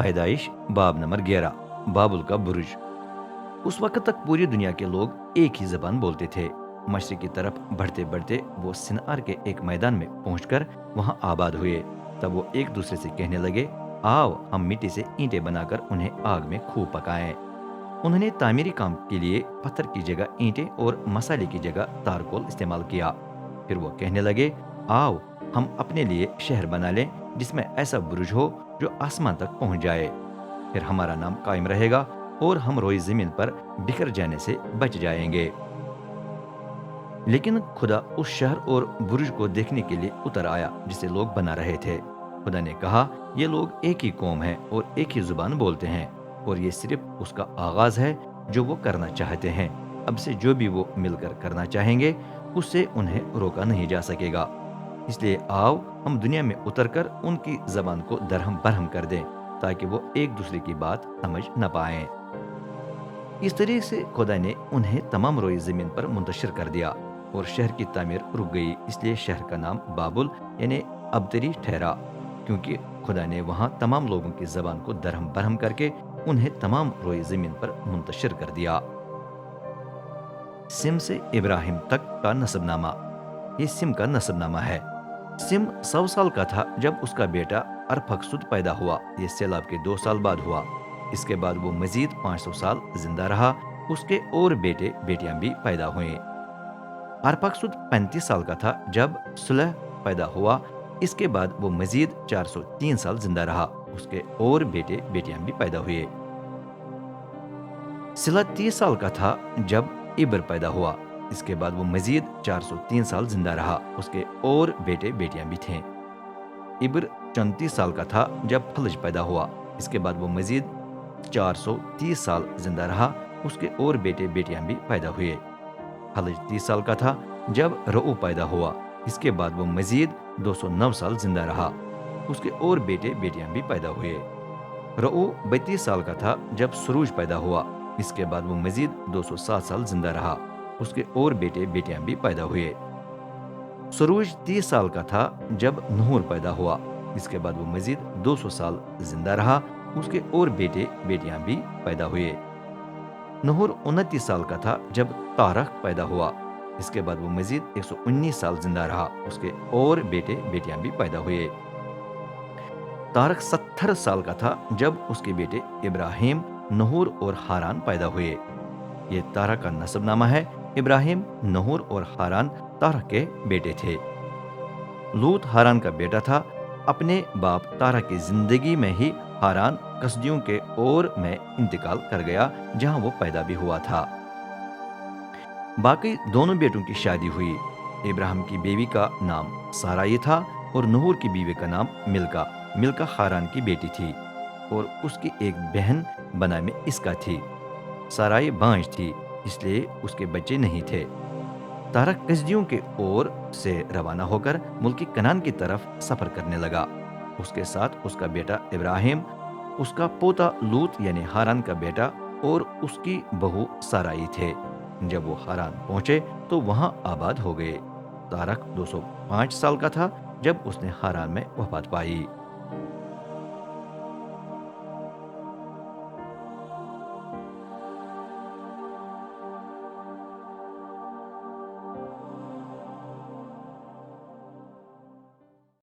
پیدائش باب نمبر 11 بابل کا برج۔ اس وقت تک پوری دنیا کے لوگ ایک ہی زبان بولتے تھے۔ مشرق کی طرف بڑھتے بڑھتے وہ سنار کے ایک میدان میں پہنچ کر وہاں آباد ہوئے۔ تب وہ ایک دوسرے سے کہنے لگے، آؤ ہم مٹی سے اینٹیں بنا کر انہیں آگ میں خوب پکائیں۔ انہوں نے تعمیری کام کے لیے پتھر کی جگہ اینٹیں اور مسالے کی جگہ تارکول استعمال کیا۔ پھر وہ کہنے لگے، آؤ ہم اپنے لیے شہر بنا لیں جس میں ایسا برج ہو جو آسمان تک پہنچ جائے۔ پھر ہمارا نام قائم رہے گا اور ہم روئی زمین پر بکھر جانے سے بچ جائیں گے۔ لیکن خدا اس شہر اور برج کو دیکھنے کے لیے اتر آیا جسے لوگ بنا رہے تھے۔ خدا نے کہا، یہ لوگ ایک ہی قوم ہے اور ایک ہی زبان بولتے ہیں، اور یہ صرف اس کا آغاز ہے جو وہ کرنا چاہتے ہیں۔ اب سے جو بھی وہ مل کر کرنا چاہیں گے اس سے انہیں روکا نہیں جا سکے گا۔ اس لیے آؤ ہم دنیا میں اتر کر ان کی زبان کو درہم برہم کر دیں تاکہ وہ ایک دوسرے کی بات سمجھ نہ پائیں۔ اس طریقے سے خدا نے انہیں تمام روئی زمین پر منتشر کر دیا اور شہر کی تعمیر رک گئی۔ اس لیے شہر کا نام بابل یعنی ابتری ٹھہرا، کیونکہ خدا نے وہاں تمام لوگوں کی زبان کو درہم برہم کر کے انہیں تمام روئی زمین پر منتشر کر دیا۔ سم سے ابراہیم تک کا نسب نامہ۔ یہ سم کا نسب نامہ ہے۔ سم 100 سال کا تھا جب اس کا بیٹا ارپھکسد پیدا ہوا۔ یہ سیلاب کے 2 سال بعد ہوا۔ اس کے بعد وہ مزید 500 سال زندہ رہا۔ اس کے اور بیٹے بیٹیاں بھی پیدا ہوئیں۔ ارپھکسد 35 سال کا تھا جب سلح پیدا ہوا۔ اس کے بعد وہ مزید 403 سال زندہ رہا۔ اس کے اور بیٹے بیٹیاں بھی پیدا ہوئے۔ سلح 30 سال کا تھا جب ابر پیدا ہوا۔ اس کے بعد وہ مزید 403 سال زندہ رہا۔ اس کے اور بیٹے بیٹیاں بھی تھیں۔ ابر 34 سال کا تھا جب فلج پیدا ہوا۔ اس کے بعد وہ مزید 430 سال زندہ رہا۔ اس کے اور بیٹے بیٹیاں بھی پیدا ہوئے۔ فلج 30 سال کا تھا جب رعو پیدا ہوا۔ اس کے بعد وہ مزید 209 سال زندہ رہا۔ اس کے اور بیٹے بیٹیاں بھی پیدا ہوئے۔ رعو 32 سال کا تھا جب سروج پیدا ہوا۔ اس کے بعد وہ مزید 207 سال زندہ رہا۔ اس کے اور بیٹے بیٹیاں بھی پیدا ہوئے۔ سروج 30 سال کا تھا جب نہور پیدا ہوا۔ اس کے بعد وہ مزید 200 سال زندہ رہا۔ اس کے اور بیٹے بیٹیاں بھی پیدا ہوئے۔ نہور 29 سال کا تھا جب تارخ پیدا ہوا۔ اس کے بعد وہ مزید 119 سال زندہ رہا۔ اس کے اور بیٹے بیٹیاں بھی پیدا ہوئے۔ تارخ 70 سال کا تھا جب اس کے بیٹے ابراہیم، نہور اور ہاران پیدا ہوئے۔ یہ تارخ کا نسب نامہ ہے۔ ابراہیم، نہور اور ہاران تارخ کے بیٹے تھے۔ لوط ہاران کا بیٹا تھا۔ اپنے باپ تارخ کی زندگی میں ہی ہاران کسدیوں کے اور میں انتقال کر گیا جہاں وہ پیدا بھی ہوا تھا۔ باقی دونوں بیٹوں کی شادی ہوئی۔ ابراہیم کی بیوی کا نام سارائی تھا اور نہور کی بیوی کا نام ملکا۔ ملکا ہاران کی بیٹی تھی اور اس کی ایک بہن بنا میں اس کا تھی۔ سارائی بانجھ تھی، اس لیے اس کے بچے نہیں تھے۔ تارخ کسدیوں کے اور سے روانہ ہو کر ملک کنعان کی طرف سفر کرنے لگا۔ اس کے ساتھ اس کا بیٹا ابراہیم، اس کا پوتا لوط یعنی ہاران کا بیٹا اور اس کی بہو سارائی تھے۔ جب وہ ہاران پہنچے تو وہاں آباد ہو گئے۔ تارخ 205 سال کا تھا جب اس نے ہاران میں وفات پائی۔